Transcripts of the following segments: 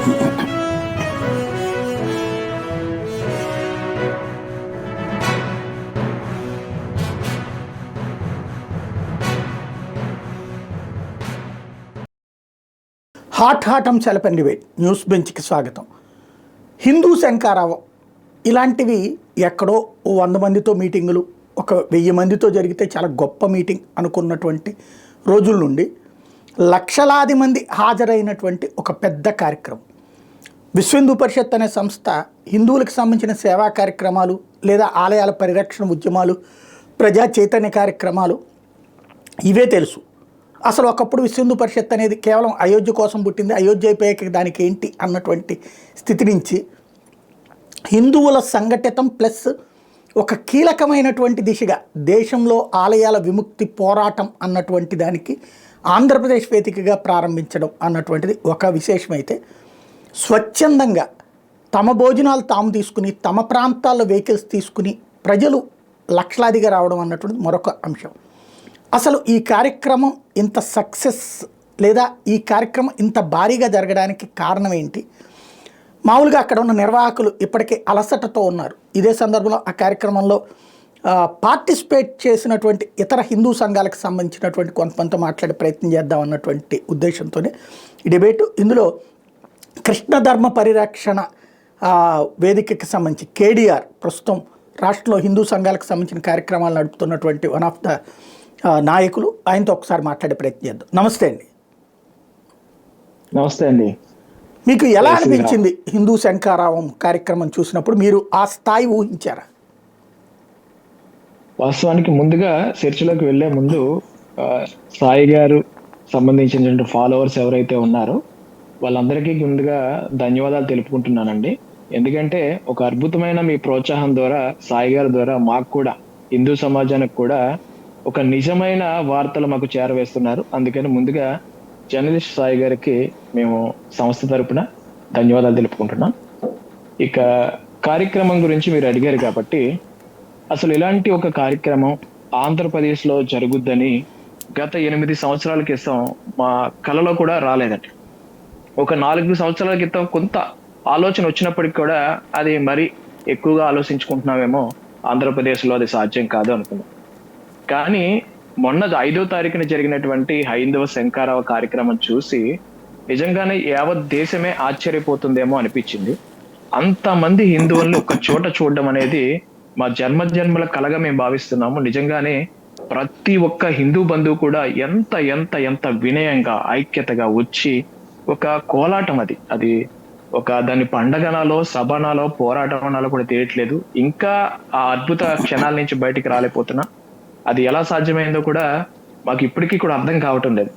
Hot అంశాలపై debate news బెంచ్కి స్వాగతం. హిందూ శంకారావం ఇలాంటివి ఎక్కడో 100 మందితో మీటింగులు, 1000 మందితో జరిగితే చాలా గొప్ప మీటింగ్ అనుకున్నటువంటి రోజుల నుండి లక్షలాది మంది హాజరైనటువంటి ఒక పెద్ద కార్యక్రమం. విశ్వ హిందూ పరిషత్ అనే సంస్థ హిందువులకు సంబంధించిన సేవా కార్యక్రమాలు లేదా ఆలయాల పరిరక్షణ ఉద్యమాలు, ప్రజా చైతన్య కార్యక్రమాలు ఇవే తెలుసు. అసలు ఒకప్పుడు విశ్వ హిందూ పరిషత్ అనేది కేవలం అయోధ్య కోసం పుట్టింది, అయోధ్య అయిపోయాక దానికి ఏంటి అన్నటువంటి స్థితి నుంచి హిందువుల సంఘటితం ప్లస్ ఒక కీలకమైనటువంటి దిశగా దేశంలో ఆలయాల విముక్తి పోరాటం అన్నటువంటి దానికి ఆంధ్రప్రదేశ్ వేదికగా ప్రారంభించడం అన్నటువంటిది ఒక విశేషమైతే, స్వచ్ఛందంగా తమ భోజనాలు తాము తీసుకుని తమ ప్రాంతాల్లో వెహికల్స్ తీసుకుని ప్రజలు లక్షలాదిగా రావడం అన్నటువంటిది మరొక అంశం. అసలు ఈ కార్యక్రమం ఇంత సక్సెస్ లేదా ఈ కార్యక్రమం ఇంత భారీగా జరగడానికి కారణం ఏంటి? మామూలుగా అక్కడ ఉన్న నిర్వాహకులు ఇప్పటికే అలసటతో ఉన్నారు. ఇదే సందర్భంలో ఆ కార్యక్రమంలో పార్టిసిపేట్ చేసినటువంటి ఇతర హిందూ సంఘాలకు సంబంధించినటువంటి కొంతమంది మాట్లాడే ప్రయత్నం చేద్దాం అన్నటువంటి ఉద్దేశంతోనే ఈ డిబేటు. ఇందులో కృష్ణ ధర్మ పరిరక్షణ వేదికకి సంబంధించి కేడిఆర్ ప్రస్తుతం రాష్ట్రంలో హిందూ సంఘాలకు సంబంధించిన కార్యక్రమాలు నడుపుతున్నటువంటి వన్ ఆఫ్ ద నాయకులు, ఆయనతో ఒకసారి మాట్లాడే ప్రయత్నం చేద్దాం. నమస్తే అండి. నమస్తే అండి. మీకు ఎలా అనిపించింది హిందూ శంకారావం కార్యక్రమం చూసినప్పుడు? మీరు ఆ స్థాయి ఊహించారా? వాస్తవానికి ముందుగా చర్చలోకి వెళ్లే ముందు సాయి గారు సంబంధించినటువంటి ఫాలోవర్స్ ఎవరైతే ఉన్నారో వాళ్ళందరికీ ముందుగా ధన్యవాదాలు తెలుపుకుంటున్నానండి. ఎందుకంటే ఒక అద్భుతమైన మీ ప్రోత్సాహం ద్వారా సాయి గారి ద్వారా మాకు కూడా హిందూ సమాజానికి కూడా ఒక నిజమైన వార్తలు మాకు చేరవేస్తున్నారు. అందుకని ముందుగా జర్నలిస్ట్ సాయి గారికి మేము సంస్థ తరపున ధన్యవాదాలు తెలుపుకుంటున్నాం. ఇక కార్యక్రమం గురించి మీరు అడిగారు కాబట్టి, అసలు ఇలాంటి ఒక కార్యక్రమం ఆంధ్రప్రదేశ్లో జరుగుద్దని గత 8 సంవత్సరాల క్రితం మా కలలో కూడా రాలేదండి. ఒక 4 సంవత్సరాల క్రితం కొంత ఆలోచన వచ్చినప్పటికి కూడా అది మరీ ఎక్కువగా ఆలోచించుకుంటున్నామేమో, ఆంధ్రప్రదేశ్లో అది సాధ్యం కాదు అనుకున్నాం. కానీ మొన్న 5వ తారీఖున జరిగినటువంటి హైందవ శంకారావ కార్యక్రమం చూసి నిజంగానే యావత్ దేశమే ఆశ్చర్యపోతుందేమో అనిపించింది. అంతమంది హిందువుల్ని ఒక చోట చూడడం అనేది మా జన్మల కలగా మేము భావిస్తున్నాము. నిజంగానే ప్రతి ఒక్క హిందూ బంధువు కూడా ఎంత ఎంత ఎంత వినయంగా ఐక్యతగా వచ్చి ఒక కోలాటం, అది ఒక దాని పండగనాలో సభనాలో పోరాటనాలో కూడా తెలియట్లేదు. ఇంకా ఆ అద్భుత క్షణాల నుంచి బయటికి రాలేకపోతున్నా. అది ఎలా సాధ్యమైందో కూడా మాకు ఇప్పటికీ కూడా అర్థం కావటం లేదు.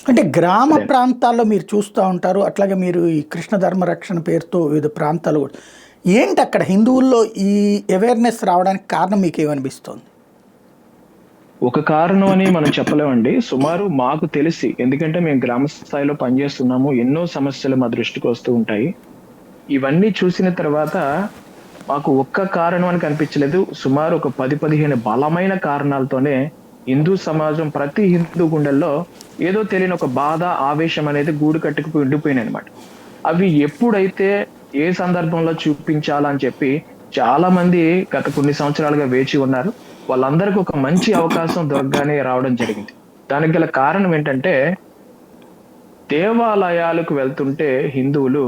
అంటే గ్రామ ప్రాంతాల్లో మీరు చూస్తూ ఉంటారు, అట్లాగే మీరు ఈ కృష్ణ ధర్మ రక్షణ పేరుతో వివిధ ప్రాంతాలు కూడా ఏంటి అక్కడ హిందువుల్లో ఈ అవేర్నెస్ రావడానికి కారణం మీకు ఏమనిపిస్తుంది? ఒక కారణం అని మనం చెప్పలేమండి. సుమారు మాకు తెలిసి, ఎందుకంటే మేము గ్రామ స్థాయిలో పనిచేస్తున్నాము, ఎన్నో సమస్యలు మా దృష్టికి వస్తూ ఉంటాయి. ఇవన్నీ చూసిన తర్వాత మాకు ఒక్క కారణం అని కనిపించలేదు. సుమారు ఒక 10-15 బలమైన కారణాలతోనే హిందూ సమాజం ప్రతి హిందూ గుండెల్లో ఏదో తెలియని ఒక బాధ, ఆవేశం అనేది గూడు కట్టుకుపోయి ఉండిపోయినాయి అనమాట. అవి ఎప్పుడైతే ఏ సందర్భంలో చూపించాలని చెప్పి చాలా మంది గత కొన్ని సంవత్సరాలుగా వేచి ఉన్నారు. వాళ్ళందరికీ ఒక మంచి అవకాశం దొరకగానే రావడం జరిగింది. దానికి గల కారణం ఏంటంటే, దేవాలయాలకు వెళ్తుంటే హిందువులు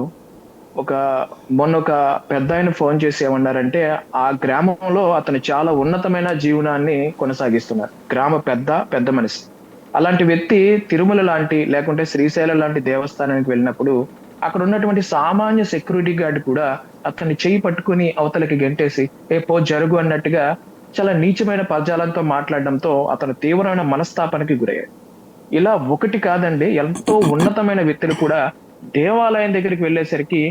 మొన్న ఒక పెద్ద ఆయన ఫోన్ చేసి ఏమన్నారంటే, ఆ గ్రామంలో అతను చాలా ఉన్నతమైన జీవనాన్ని కొనసాగిస్తున్నారు, గ్రామ పెద్ద మనిషి. అలాంటి వ్యక్తి తిరుమల లాంటి లేకుంటే శ్రీశైలం లాంటి దేవస్థానానికి వెళ్ళినప్పుడు అక్కడ ఉన్నటువంటి సామాన్య సెక్యూరిటీ గార్డ్ కూడా అతన్ని చెయ్యి పట్టుకుని అవతలకి గెంటేసి పో జరుగు అన్నట్టుగా చాలా నీచమైన పదజాలంతో మాట్లాడడంతో అతను తీవ్రమైన మనస్తాపానికి గురయ్యాడు. ఇలా ఒకటి కాదండి, ఎంతో ఉన్నతమైన వ్యక్తులు కూడా దేవాలయం దగ్గరికి వెళ్ళేసరికి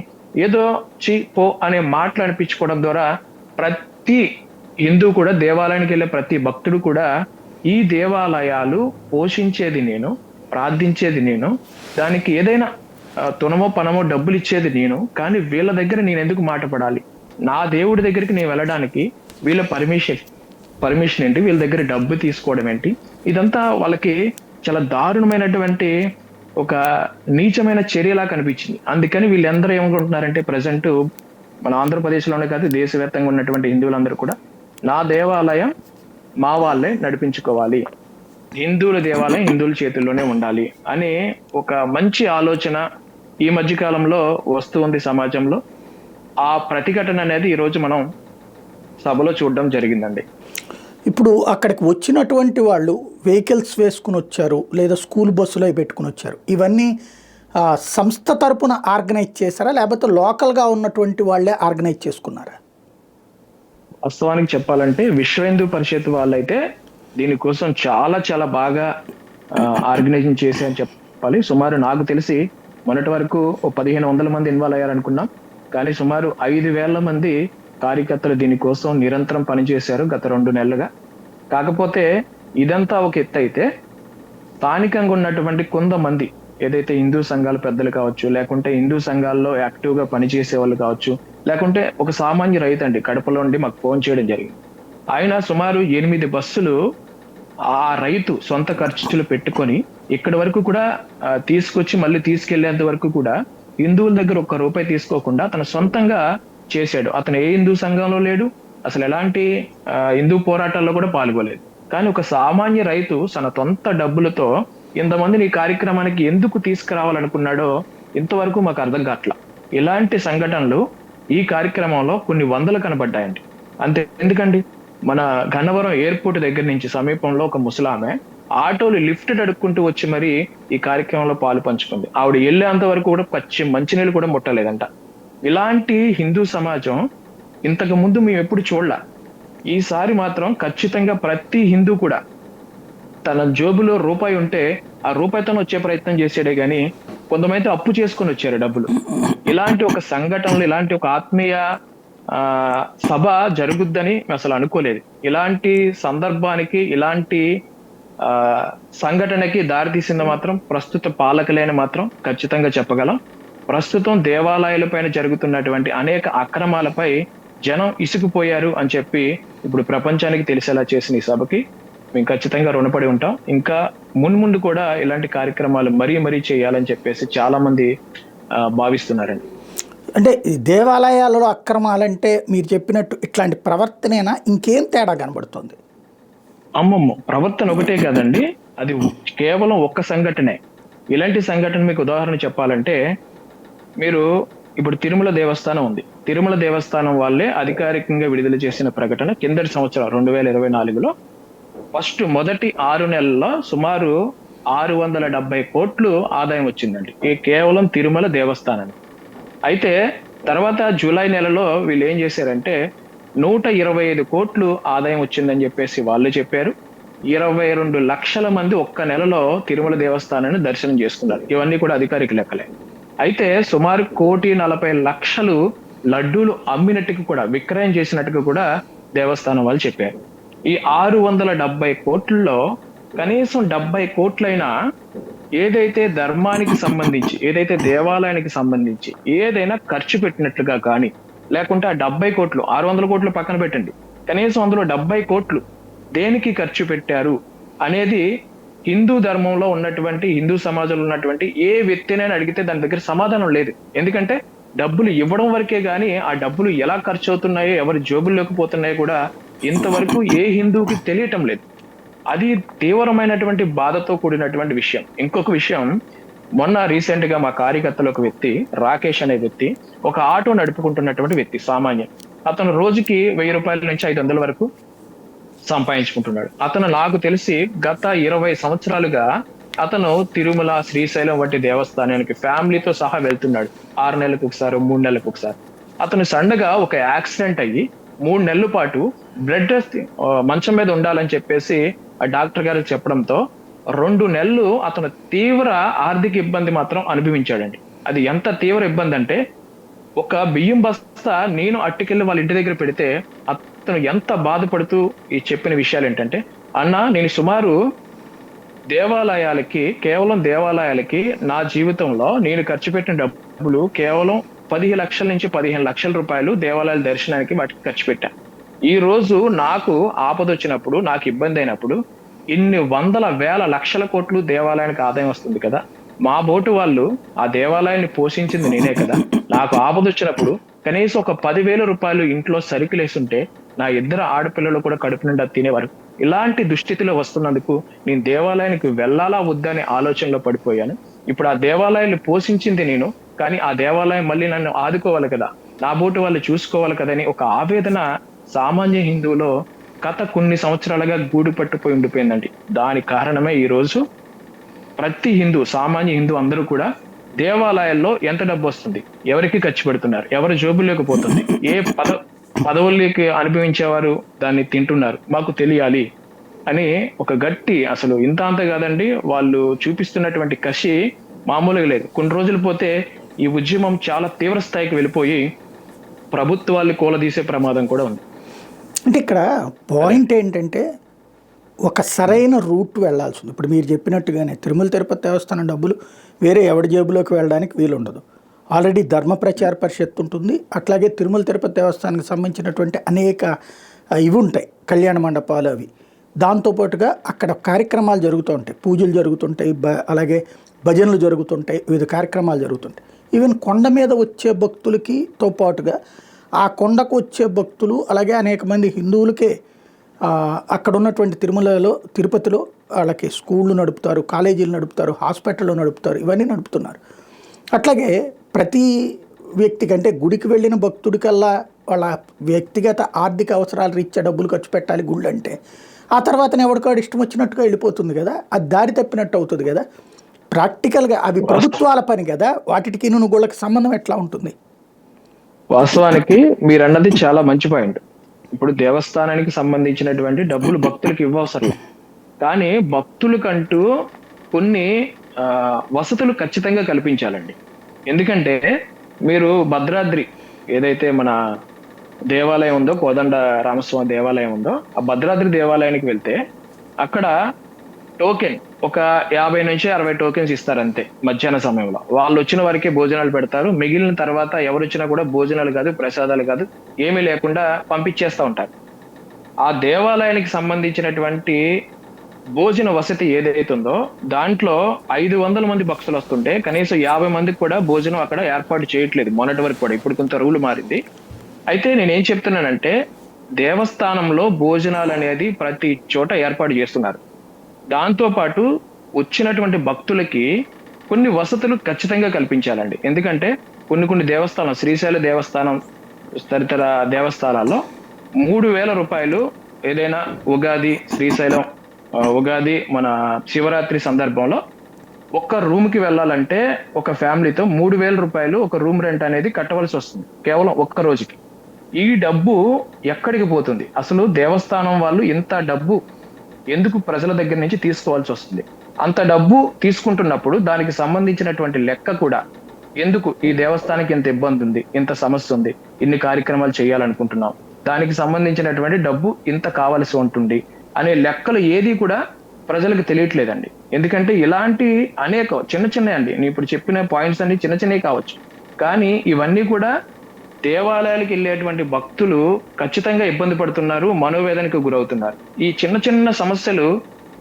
ఏదో పో అనే మాటలు అనిపించుకోవడం ద్వారా ప్రతి హిందూ కూడా, దేవాలయానికి వెళ్ళే ప్రతి భక్తుడు కూడా, ఈ దేవాలయాలు పోషించేది నేను, ప్రార్థించేది నేను, దానికి ఏదైనా తునమో పనమో డబ్బులు ఇచ్చేది నేను, కానీ వీళ్ళ దగ్గర నేను ఎందుకు మాట పడాలి? నా దేవుడి దగ్గరికి నేను వెళ్ళడానికి వీళ్ళ పర్మిషన్ ఏంటి? వీళ్ళ దగ్గర డబ్బు తీసుకోవడం ఏంటి? ఇదంతా వాళ్ళకి చాలా దారుణమైనటువంటి ఒక నీచమైన చర్యలా కనిపించింది. అందుకని వీళ్ళందరూ ఏమనుకుంటున్నారంటే ప్రజెంట్ మన ఆంధ్రప్రదేశ్లోనే కాదు దేశవ్యాప్తంగా ఉన్నటువంటి హిందువులందరూ కూడా నా దేవాలయం మా వాళ్ళే నడిపించుకోవాలి, హిందువుల దేవాలయం హిందువుల చేతుల్లోనే ఉండాలి అనే ఒక మంచి ఆలోచన ఈ మధ్య కాలంలో వస్తూ ఉంది సమాజంలో. ఆ ప్రతిఘటన అనేది ఈ రోజు మనం సభలో చూడడం జరిగిందండి. ఇప్పుడు అక్కడికి వచ్చినటువంటి వాళ్ళు వెహికల్స్ వేసుకుని వచ్చారు, లేదా స్కూల్ బస్సులో పెట్టుకుని వచ్చారు. ఇవన్నీ సంస్థ తరపున ఆర్గనైజ్ చేశారా, లేకపోతే లోకల్గా ఉన్నటువంటి వాళ్ళే ఆర్గనైజ్ చేసుకున్నారా? వాస్తవానికి చెప్పాలంటే విశ్వ హిందూ పరిషత్ వాళ్ళైతే దీనికోసం చాలా చాలా బాగా ఆర్గనైజింగ్ చేశారని చెప్పాలి. సుమారు నాకు తెలిసి మొన్నటి వరకు 1500 మంది ఇన్వాల్వ్ అయ్యారనుకున్నాం, కానీ సుమారు 5000 మంది కార్యకర్తలు దీనికోసం నిరంతరం పనిచేశారు గత 2 నెలలుగా. కాకపోతే ఇదంతా ఒక ఎత్తు అయితే స్థానికంగా ఉన్నటువంటి కొంతమంది ఏదైతే హిందూ సంఘాల పెద్దలు కావచ్చు, లేకుంటే హిందూ సంఘాల్లో యాక్టివ్ గా పనిచేసే వాళ్ళు కావచ్చు, లేకుంటే ఒక సామాన్య రైతు అండి కడపలో ఉండి మాకు ఫోన్ చేయడం జరిగింది. ఆయన సుమారు 8 బస్సులు ఆ రైతు సొంత ఖర్చులు పెట్టుకొని ఇక్కడి వరకు కూడా తీసుకొచ్చి మళ్ళీ తీసుకెళ్లేంత వరకు కూడా హిందువుల దగ్గర 1 రూపాయి తీసుకోకుండా తన సొంతంగా చేశాడు. అతను ఏ హిందూ సంఘంలో లేడు, అసలు ఎలాంటి హిందూ పోరాటాల్లో కూడా పాల్గొలేదు. కానీ ఒక సామాన్య రైతు తన సొంత డబ్బులతో ఇంతమందిని ఈ కార్యక్రమానికి ఎందుకు తీసుకురావాలనుకున్నాడో ఇంతవరకు మాకు అర్థం కావట్లా. ఇలాంటి సంఘటనలు ఈ కార్యక్రమంలో కొన్ని వందలు కనబడ్డాయండి. అంతే ఎందుకండి, మన గన్నవరం ఎయిర్పోర్ట్ దగ్గర నుంచి సమీపంలో ఒక ముసలామె ఆటోలు లిఫ్ట్ అడుక్కుంటూ వచ్చి మరి ఈ కార్యక్రమంలో పాలు పంచుకుంది. ఆవిడ వెళ్ళేంత వరకు కూడా మంచినీళ్ళు కూడా ముట్టలేదంట. ఇలాంటి హిందూ సమాజం ఇంతకు ముందు మేము ఎప్పుడు చూడలా. ఈసారి మాత్రం ఖచ్చితంగా ప్రతి హిందూ కూడా తన జోబులో రూపాయి ఉంటే ఆ రూపాయితో వచ్చే ప్రయత్నం చేసాడే గాని కొంతమంది అప్పు చేసుకొని వచ్చారు డబ్బులు. ఇలాంటి ఒక సంఘటనలు, ఇలాంటి ఒక ఆత్మీయ సభ జరుగుద్దని అసలు అనుకోలేదు. ఇలాంటి సందర్భానికి, ఇలాంటి సంఘటనకి దారితీసింది మాత్రం ప్రస్తుత పాలకులైన మాత్రం ఖచ్చితంగా చెప్పగలం. ప్రస్తుతం దేవాలయాలపైన జరుగుతున్నటువంటి అనేక అక్రమాలపై జనం ఇసుకుపోయారు అని చెప్పి ఇప్పుడు ప్రపంచానికి తెలిసేలా చేసిన ఈ సభకి మేము ఖచ్చితంగా రుణపడి ఉంటాం. ఇంకా మున్ముందు కూడా ఇలాంటి కార్యక్రమాలు మరీ చేయాలని చెప్పేసి చాలా మంది భావిస్తున్నారండి. అంటే దేవాలయాలలో అక్రమాలంటే మీరు చెప్పినట్టు ఇట్లాంటి ప్రవర్తనేనా, ఇంకేం తేడా కనబడుతుంది? అమ్మమ్మ, ప్రవర్తన ఒకటే కాదండి, అది కేవలం ఒక్క సంఘటనే. ఇలాంటి సంఘటన మీకు ఉదాహరణ చెప్పాలంటే, మీరు ఇప్పుడు తిరుమల దేవస్థానం ఉంది. తిరుమల దేవస్థానం వాళ్ళే అధికారికంగా విడుదల చేసిన ప్రకటన కిందటి సంవత్సరం 2024లో ఫస్ట్ మొదటి 6 నెలల్లో సుమారు 670 కోట్లు ఆదాయం వచ్చిందండి కేవలం తిరుమల దేవస్థానానికి. అయితే తర్వాత జూలై నెలలో వీళ్ళు ఏం చేశారంటే 125 కోట్లు ఆదాయం వచ్చిందని చెప్పేసి వాళ్ళు చెప్పారు. 22 లక్షల మంది ఒక్క నెలలో తిరుమల దేవస్థానాన్ని దర్శనం చేసుకున్నారు. ఇవన్నీ కూడా అధికారిక లెక్కలే. అయితే సుమారు 1,40,00,000 లడ్డూలు అమ్మినట్టుగా కూడా, విక్రయం చేసినట్టుగా కూడా దేవస్థానం వాళ్ళు చెప్పారు. ఈ 670 కోట్లలో కనీసం 70 కోట్లైనా ఏదైతే ధర్మానికి సంబంధించి, ఏదైతే దేవాలయానికి సంబంధించి ఏదైనా ఖర్చు పెట్టినట్లుగా కానీ, లేకుంటే ఆ 70 కోట్లు 600 కోట్లు పక్కన పెట్టండి, కనీసం అందులో 70 కోట్లు దేనికి ఖర్చు పెట్టారు అనేది హిందూ ధర్మంలో ఉన్నటువంటి, హిందూ సమాజంలో ఉన్నటువంటి ఏ వ్యక్తినైనా అడిగితే దాని దగ్గర సమాధానం లేదు. ఎందుకంటే డబ్బులు ఇవ్వడం వరకే గానీ ఆ డబ్బులు ఎలా ఖర్చు అవుతున్నాయో, ఎవరి జోబుల్లోకి పోతున్నాయో కూడా ఇంతవరకు ఏ హిందూకి తెలియటం లేదు. అది తీవ్రమైనటువంటి బాధతో కూడినటువంటి విషయం. ఇంకొక విషయం, మొన్న రీసెంట్ గా మా కార్యకర్తలు ఒక వ్యక్తి, రాకేష్ అనే వ్యక్తి, ఒక ఆటో నడుపుకుంటున్నటువంటి వ్యక్తి, సామాన్యం. అతను రోజుకి 1000 రూపాయల నుంచి 500 వరకు సంపాదించుకుంటున్నాడు. అతను నాకు తెలిసి గత 20 సంవత్సరాలుగా అతను తిరుమల, శ్రీశైలం వంటి దేవస్థానానికి ఫ్యామిలీతో సహా వెళ్తున్నాడు. 6 నెలలకు ఒకసారి, 3 నెలలకు ఒకసారి. అతను సడన్గా ఒక యాక్సిడెంట్ అయ్యి 3 నెలల పాటు బ్లడ్ రెస్ట్ మంచం మీద ఉండాలని చెప్పేసి ఆ డాక్టర్ గారు చెప్పడంతో 2 నెలలు అతను తీవ్ర ఆర్థిక ఇబ్బంది మాత్రం అనుభవించాడండి. అది ఎంత తీవ్ర ఇబ్బంది అంటే, ఒక బియ్యం బస్తా నేను అట్టుకెళ్ళి వాళ్ళ ఇంటి దగ్గర పెడితే అతను ఎంత బాధపడుతూ ఈ చెప్పిన విషయాలు ఏంటంటే, అన్న నేను సుమారు దేవాలయాలకి, కేవలం దేవాలయాలకి నా జీవితంలో నేను ఖర్చు పెట్టిన డబ్బులు కేవలం 10 లక్షల నుంచి 15 లక్షల రూపాయలు దేవాలయాల దర్శనానికి వాటికి ఖర్చు పెట్టాను. ఈ రోజు నాకు ఆపద వచ్చినప్పుడు, నాకు ఇబ్బంది అయినప్పుడు ఇన్ని వందల వేల లక్షల కోట్లు దేవాలయానికి ఆదాయం వస్తుంది కదా, మా బోటు వాళ్ళు ఆ దేవాలయాన్ని పోషించింది నేనే కదా. నాకు ఆపదొచ్చినప్పుడు కనీసం ఒక 10,000 రూపాయలు ఇంట్లో సరుకులేసుంటే నా ఇద్దరు ఆడపిల్లలు కూడా కడుపు నిండా తినేవారు. ఇలాంటి దుస్థితిలో వస్తున్నందుకు నేను దేవాలయానికి వెళ్ళాలా వద్దా అనే ఆలోచనలో పడిపోయాను. ఇప్పుడు ఆ దేవాలయాన్ని పోషించింది నేను. కానీ ఆ దేవాలయం మళ్ళీ నన్ను ఆదుకోవాలి కదా, నా బోటు వాళ్ళు చూసుకోవాలి కదా అని ఒక ఆవేదన సామాన్య హిందువులో గత కొన్ని సంవత్సరాలుగా గూడు పట్టుపోయి ఉండిపోయిందండి. దాని కారణమే ఈ రోజు ప్రతి హిందూ, సామాన్య హిందూ అందరూ కూడా దేవాలయాల్లో ఎంత డబ్బు వస్తుంది, ఎవరికి ఖర్చు పెడుతున్నారు, ఎవరి జోబుల్లోకి పోతుంది, ఏ పదవుల్లోకి అనుభవించేవారు దాన్ని తింటున్నారు, మాకు తెలియాలి అని ఒక గట్టి, అసలు ఇంత అంత కాదండి, వాళ్ళు చూపిస్తున్నటువంటి కసి మామూలుగా లేదు. కొన్ని రోజులు పోతే ఈ ఉద్యమం చాలా తీవ్ర స్థాయికి వెళ్ళిపోయి ప్రభుత్వాన్ని కూలదీసే ప్రమాదం కూడా ఉంది. అంటే ఇక్కడ పాయింట్ ఏంటంటే ఒక సరైన రూట్ వెళ్ళాల్సి ఉంది. ఇప్పుడు మీరు చెప్పినట్టుగానే తిరుమల తిరుపతి దేవస్థానం డబ్బులు వేరే ఎవరి జేబులోకి వెళ్ళడానికి వీలుండదు. ఆల్రెడీ ధర్మ ప్రచార పరిషత్ ఉంటుంది, అట్లాగే తిరుమల తిరుపతి దేవస్థానానికి సంబంధించినటువంటి అనేక ఇవి ఉంటాయి, కళ్యాణ మండపాలు అవి. దాంతోపాటుగా అక్కడ కార్యక్రమాలు జరుగుతూ ఉంటాయి, పూజలు జరుగుతుంటాయి, అలాగే భజనలు జరుగుతుంటాయి, వివిధ కార్యక్రమాలు జరుగుతుంటాయి. ఈవెన్ కొండ మీద వచ్చే భక్తులకి తో పాటుగా ఆ కొండకు వచ్చే భక్తులు, అలాగే అనేక మంది హిందువులకే అక్కడ ఉన్నటువంటి తిరుమలలో, తిరుపతిలో వాళ్ళకి స్కూళ్ళు నడుపుతారు, కాలేజీలు నడుపుతారు, హాస్పిటళ్ళు నడుపుతారు, ఇవన్నీ నడుపుతున్నారు. అట్లాగే ప్రతి వ్యక్తి కంటే గుడికి వెళ్ళిన భక్తుడికల్లా వాళ్ళ వ్యక్తిగత ఆర్థిక అవసరాలు రీత్యా డబ్బులు ఖర్చు పెట్టాలి గుళ్ళు అంటే. ఆ తర్వాత ఎవరికాడు ఇష్టం వచ్చినట్టుగా వెళ్ళిపోతుంది కదా, అది దారి తప్పినట్టు అవుతుంది కదా. ప్రాక్టికల్గా అవి ప్రభుత్వాల పని కదా, వాటికి నువ్వు గుళ్ళకి సంబంధం ఎట్లా ఉంటుంది? వాస్తవానికి మీరు అన్నది చాలా మంచి పాయింట్. ఇప్పుడు దేవస్థానానికి సంబంధించినటువంటి డబ్బులు భక్తులకు ఇవ్వవసరం, కానీ భక్తులకంటూ కొన్ని వసతులు ఖచ్చితంగా కల్పించాలండి. ఎందుకంటే మీరు భద్రాద్రి ఏదైతే మన దేవాలయం ఉందో, కోదండ రామస్వామి దేవాలయం ఉందో, ఆ భద్రాద్రి దేవాలయానికి వెళ్తే అక్కడ టోకెన్ ఒక 50 నుంచి 60 టోకెన్స్ ఇస్తారు అంతే. మధ్యాహ్న సమయంలో వాళ్ళు వచ్చిన వారికే భోజనాలు పెడతారు. మిగిలిన తర్వాత ఎవరు వచ్చినా కూడా భోజనాలు కాదు, ప్రసాదాలు కాదు, ఏమీ లేకుండా పంపించేస్తూ ఉంటారు. ఆ దేవాలయానికి సంబంధించినటువంటి భోజన వసతి ఏదైతుందో దాంట్లో 500 మంది భక్తులు వస్తుంటే కనీసం 50 మందికి కూడా భోజనం అక్కడ ఏర్పాటు చేయట్లేదు మొన్నటి వరకు కూడా. ఇప్పుడు కొంత రూల్ మారింది. అయితే నేనేం చెప్తున్నానంటే, దేవస్థానంలో భోజనాలు అనేది ప్రతి చోట ఏర్పాటు చేస్తున్నారు. దాంతో పాటు వచ్చినటువంటి భక్తులకి కొన్ని వసతులు ఖచ్చితంగా కల్పించాలండి. ఎందుకంటే కొన్ని దేవస్థానం, శ్రీశైల దేవస్థానం తదితర దేవస్థానాల్లో 3,000 రూపాయలు ఏదైనా ఉగాది, శ్రీశైలం ఉగాది, మన శివరాత్రి సందర్భంలో ఒక్క రూమ్ కి వెళ్ళాలంటే ఒక ఫ్యామిలీతో 3,000 రూపాయలు ఒక రూమ్ రెంట్ అనేది కట్టవలసి వస్తుంది కేవలం ఒక్క రోజుకి. ఈ డబ్బు ఎక్కడికి పోతుంది? అసలు దేవస్థానం వాళ్ళు ఇంత డబ్బు ఎందుకు ప్రజల దగ్గర నుంచి తీసుకోవాల్సి వస్తుంది? అంత డబ్బు తీసుకుంటున్నప్పుడు దానికి సంబంధించినటువంటి లెక్క కూడా, ఎందుకు ఈ దేవస్థానానికి ఇంత ఇబ్బంది ఉంది, ఇంత సమస్య ఉంది, ఇన్ని కార్యక్రమాలు చేయాలనుకుంటున్నాం, దానికి సంబంధించినటువంటి డబ్బు ఇంత కావలసి ఉంటుంది అనే లెక్కలు ఏది కూడా ప్రజలకు తెలియట్లేదండి. ఎందుకంటే ఇలాంటి అనేక చిన్న అండి, నేను ఇప్పుడు చెప్పిన పాయింట్స్ అన్ని చిన్నవి కావచ్చు, కానీ ఇవన్నీ కూడా దేవాలయాలకు వెళ్ళేటువంటి భక్తులు ఖచ్చితంగా ఇబ్బంది పడుతున్నారు, మనోవేదనకు గురవుతున్నారు. ఈ చిన్న సమస్యలు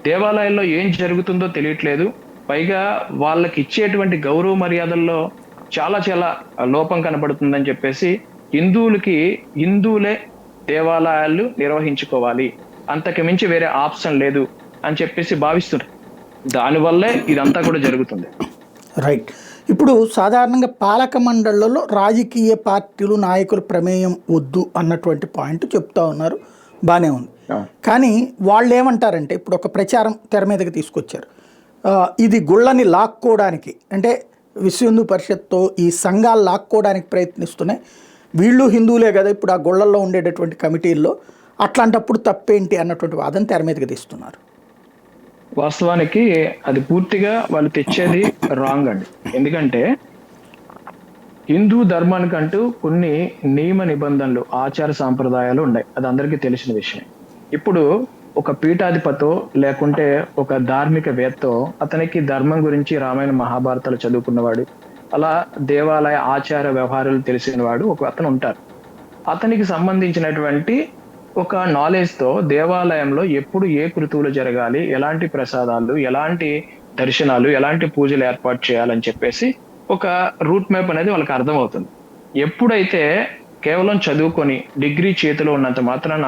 దేవాలయాల్లో ఏం జరుగుతుందో తెలియట్లేదు. పైగా వాళ్ళకి ఇచ్చేటువంటి గౌరవ మర్యాదల్లో చాలా లోపం కనబడుతుందని చెప్పేసి హిందువులే దేవాలయాలు నిర్వహించుకోవాలి, అంతకు మించి వేరే ఆప్షన్ లేదు అని చెప్పేసి భావిస్తున్నారు. దానివల్లే ఇదంతా కూడా జరుగుతుంది. రైట్. ఇప్పుడు సాధారణంగా పాలక మండళ్లలో రాజకీయ పార్టీలు, నాయకుల ప్రమేయం వద్దు అన్నటువంటి పాయింట్ చెప్తా ఉన్నారు, బాగానే ఉంది. కానీ వాళ్ళు ఏమంటారంటే, ఇప్పుడు ఒక ప్రచారం తెర మీదకి తీసుకొచ్చారు, ఇది గుళ్ళని లాక్కోవడానికి, అంటే విశ్వ హిందూ పరిషత్తో ఈ సంఘాలు లాక్కోవడానికి ప్రయత్నిస్తున్నాయి, వీళ్ళు హిందువులే కదా ఇప్పుడు ఆ గుళ్ళల్లో ఉండేటటువంటి కమిటీల్లో, అట్లాంటప్పుడు తప్పేంటి అన్నటువంటి వాదన తెర మీదకి తీస్తున్నారు. వాస్తవానికి అది పూర్తిగా వాళ్ళు తెచ్చేది రాంగ్ అండి. ఎందుకంటే హిందూ ధర్మానికంటూ కొన్ని నియమ నిబంధనలు, ఆచార సాంప్రదాయాలు ఉన్నాయి, అది అందరికీ తెలిసిన విషయం. ఇప్పుడు ఒక పీఠాధిపతో లేకుంటే ఒక ధార్మిక వేత్తో, అతనికి ధర్మం గురించి రామాయణ మహాభారతాలు చదువుకున్నవాడు, అలా దేవాలయ ఆచార వ్యవహారాలు తెలిసిన వాడు ఒక అతను ఉంటారు. అతనికి సంబంధించినటువంటి ఒక నాలెడ్జ్తో దేవాలయంలో ఎప్పుడు ఏ కృతువులు జరగాలి, ఎలాంటి ప్రసాదాలు, ఎలాంటి దర్శనాలు, ఎలాంటి పూజలు ఏర్పాటు చేయాలని చెప్పేసి ఒక రూట్ మ్యాప్ అనేది వాళ్ళకి అర్థమవుతుంది. ఎప్పుడైతే కేవలం చదువుకొని డిగ్రీ చేతిలో ఉన్నంత మాత్రాన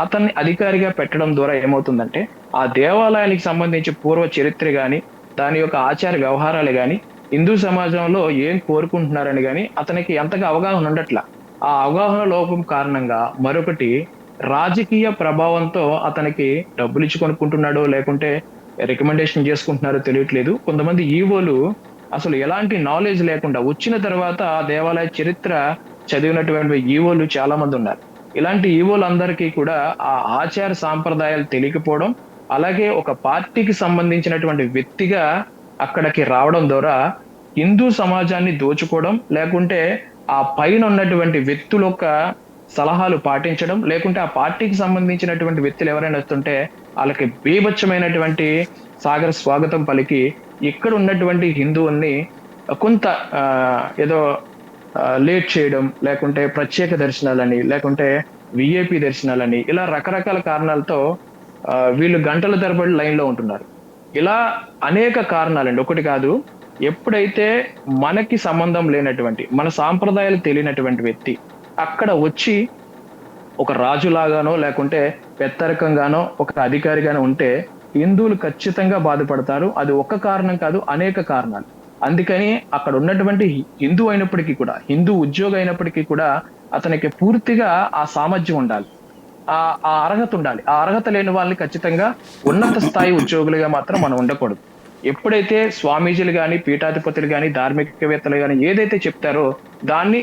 అతన్ని అధికారిగా పెట్టడం ద్వారా ఏమవుతుందంటే, ఆ దేవాలయానికి సంబంధించి పూర్వ చరిత్ర గాని, దాని యొక్క ఆచార వ్యవహారాలు గాని, హిందూ సమాజంలో ఏం కోరుకుంటున్నారని గాని అతనికి ఎంతగా అవగాహన ఉండట్లా. ఆ అవగాహన లోపం కారణంగా మరొకటి, రాజకీయ ప్రభావంతో అతనికి డబ్బులు ఇచ్చి కొనుక్కుంటున్నాడో, లేకుంటే రికమెండేషన్ చేసుకుంటున్నారో తెలియట్లేదు. కొంతమంది ఈవోలు అసలు ఎలాంటి నాలెడ్జ్ లేకుండా వచ్చిన తర్వాత ఆ దేవాలయ చరిత్ర చదివినటువంటి ఈవోలు చాలా మంది ఉన్నారు. ఇలాంటి ఈవోలందరికీ కూడా ఆ ఆచార సాంప్రదాయాలు తెలియకపోవడం, అలాగే ఒక పార్టీకి సంబంధించినటువంటి వ్యక్తిగా అక్కడికి రావడం ద్వారా హిందూ సమాజాన్ని దోచుకోవడం, లేకుంటే ఆ పైన ఉన్నటువంటి వ్యక్తుల యొక్క సలహాలు పాటించడం, లేకుంటే ఆ పార్టీకి సంబంధించినటువంటి వ్యక్తులు ఎవరైనా వస్తుంటే వాళ్ళకి బీభత్సమైనటువంటి సాగర స్వాగతం పలికి ఇక్కడ ఉన్నటువంటి హిందువుల్ని కొంత ఏదో లేట్ చేయడం, లేకుంటే ప్రత్యేక దర్శనాలని, లేకుంటే విఐపి దర్శనాలని, ఇలా రకరకాల కారణాలతో వీళ్ళు గంటల తరబడి లైన్లో ఉంటున్నారు. ఇలా అనేక కారణాలండి, ఒకటి కాదు. ఎప్పుడైతే మనకి సంబంధం లేనటువంటి, మన సాంప్రదాయాలు తెలియనటువంటి వ్యక్తి అక్కడ వచ్చి ఒక రాజులాగానో లేకుంటే పెత్తరకంగానో ఒక అధికారిగానో ఉంటే హిందువులు ఖచ్చితంగా బాధపడతారు. అది ఒక్క కారణం కాదు, అనేక కారణాలు. అందుకని అక్కడ ఉన్నటువంటి హిందూ అయినప్పటికీ కూడా, హిందూ ఉద్యోగి అయినప్పటికీ కూడా అతనికి పూర్తిగా ఆ సామర్థ్యం ఉండాలి, ఆ అర్హత ఉండాలి. ఆ అర్హత లేని వాళ్ళని ఖచ్చితంగా ఉన్నత స్థాయి ఉద్యోగులుగా మాత్రం మనం ఉండకూడదు. ఎప్పుడైతే స్వామీజీలు కానీ, పీఠాధిపతులు కానీ, ధార్మికవేత్తలు కానీ ఏదైతే చెప్తారో దాన్ని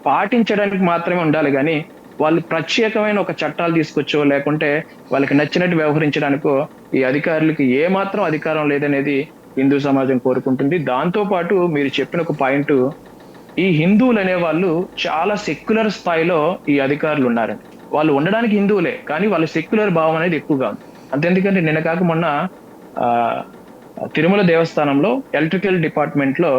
పాటించడానికి మాత్రమే ఉండాలి. కానీ వాళ్ళు ప్రత్యేకమైన ఒక చట్టాలు తీసుకొచ్చో, లేకుంటే వాళ్ళకి నచ్చినట్టు వ్యవహరించడానికో ఈ అధికారులకి ఏమాత్రం అధికారం లేదనేది హిందూ సమాజం కోరుకుంటుంది. దాంతో పాటు మీరు చెప్పిన ఒక పాయింట్, ఈ హిందువులు అనే వాళ్ళు చాలా సెక్యులర్ స్థాయిలో ఈ అధికారులు ఉన్నారండి. వాళ్ళు ఉండడానికి హిందువులే, కానీ వాళ్ళ సెక్యులర్ భావం అనేది ఎక్కువగా ఉంది. అంతెందుకంటే నిన్న కాక మొన్న తిరుమల దేవస్థానంలో ఎలక్ట్రికల్ డిపార్ట్మెంట్ లో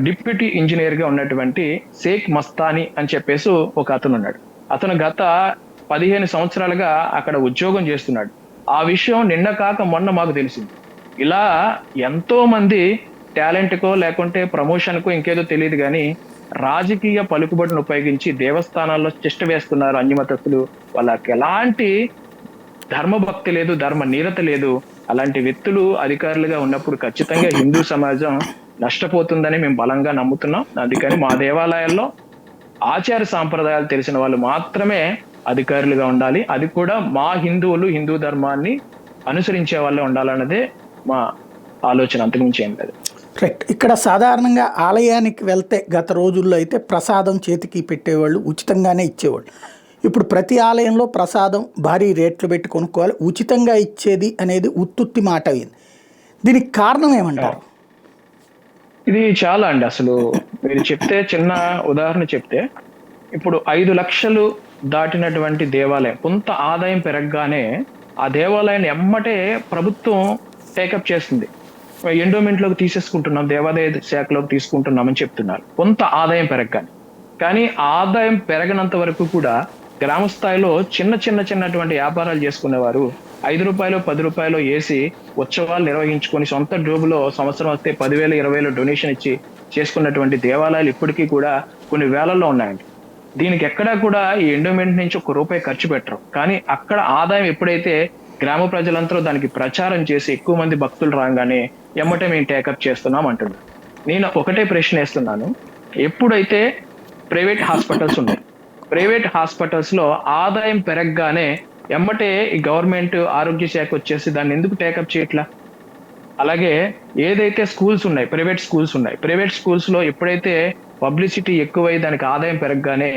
డిప్యూటీ ఇంజనీర్ గా ఉన్నటువంటి షేక్ మస్తానీ అని చెప్పేసి ఒక అతను ఉన్నాడు. అతను గత 15 సంవత్సరాలుగా అక్కడ ఉద్యోగం చేస్తున్నాడు. ఆ విషయం నిన్న కాక మొన్న మాకు తెలిసింది. ఇలా ఎంతో మంది టాలెంట్కో లేకుంటే ప్రమోషన్కో ఇంకేదో తెలియదు కానీ రాజకీయ పలుకుబడిని ఉపయోగించి దేవస్థానాల్లో చిష్ట వేస్తున్నారు అన్యమతస్తులు. వాళ్ళకి ఎలాంటి ధర్మభక్తి లేదు, ధర్మ నీరత లేదు. అలాంటి వ్యక్తులు అధికారులుగా ఉన్నప్పుడు ఖచ్చితంగా హిందూ సమాజం నష్టపోతుందని మేము బలంగా నమ్ముతున్నాం. అందుకని మా దేవాలయాల్లో ఆచార సాంప్రదాయాలు తెలిసిన వాళ్ళు మాత్రమే అధికారులుగా ఉండాలి. అది కూడా మా హిందువులు, హిందూ ధర్మాన్ని అనుసరించే వాళ్ళే ఉండాలన్నదే మా ఆలోచన, అంతకుమించి ఏం లేదు. రైట్. ఇక్కడ సాధారణంగా ఆలయానికి వెళ్తే గత రోజుల్లో అయితే ప్రసాదం చేతికి పెట్టేవాళ్ళు, ఉచితంగానే ఇచ్చేవాళ్ళు. ఇప్పుడు ప్రతి ఆలయంలో ప్రసాదం భారీ రేట్లు పెట్టి కొనుక్కోవాలి, ఉచితంగా ఇచ్చేది అనేది ఉత్తుత్తి మాట అయింది. దీనికి కారణం ఏమంటారు? ఇది చాలా అండి. అసలు మీరు చెప్తే, చిన్న ఉదాహరణ చెప్తే, ఇప్పుడు 5 లక్షలు దాటినటువంటి దేవాలయం కొంత ఆదాయం పెరగగానే ఆ దేవాలయాన్ని ఎమ్మటే ప్రభుత్వం టేకప్ చేస్తుంది. ఎండోమెంట్ లోకి తీసేసుకుంటున్నాం, దేవాదాయ శాఖలోకి తీసుకుంటున్నామని చెప్తున్నారు కొంత ఆదాయం పెరగగానే. కానీ ఆదాయం పెరగనంత వరకు కూడా గ్రామ స్థాయిలో చిన్నటువంటి వ్యాపారాలు చేసుకునేవారు 5 రూపాయలు 10 రూపాయలు వేసి ఉత్సవాలు నిర్వహించుకొని సొంత జోబులో సంవత్సరం వస్తే 10,000 20,000 డొనేషన్ ఇచ్చి చేసుకున్నటువంటి దేవాలయాలు ఇప్పటికీ కూడా కొన్ని వేలల్లో ఉన్నాయండి. దీనికి ఎక్కడా కూడా ఈ ఎండోమెంట్ నుంచి ₹1 ఖర్చు పెట్టరు. కానీ అక్కడ ఆదాయం ఎప్పుడైతే గ్రామ ప్రజలంతా దానికి ప్రచారం చేసి ఎక్కువ మంది భక్తులు రాగానే ఎమ్మటే మేము టేకప్ చేస్తున్నాం అంటున్నారు. నేను ఒకటే ప్రశ్న వేస్తున్నాను, ఎప్పుడైతే ప్రైవేట్ హాస్పిటల్స్ ఉన్నాయి, ప్రైవేట్ హాస్పిటల్స్ లో ఆదాయం పెరగగానే ఎమ్మటే ఈ గవర్నమెంట్ ఆరోగ్య శాఖ వచ్చేసి దాన్ని ఎందుకు టేకప్ చేయట్లా? అలాగే ఏదైతే స్కూల్స్ ఉన్నాయి, ప్రైవేట్ స్కూల్స్ లో ఎప్పుడైతే పబ్లిసిటీ ఎక్కువై దానికి ఆదాయం పెరగగానే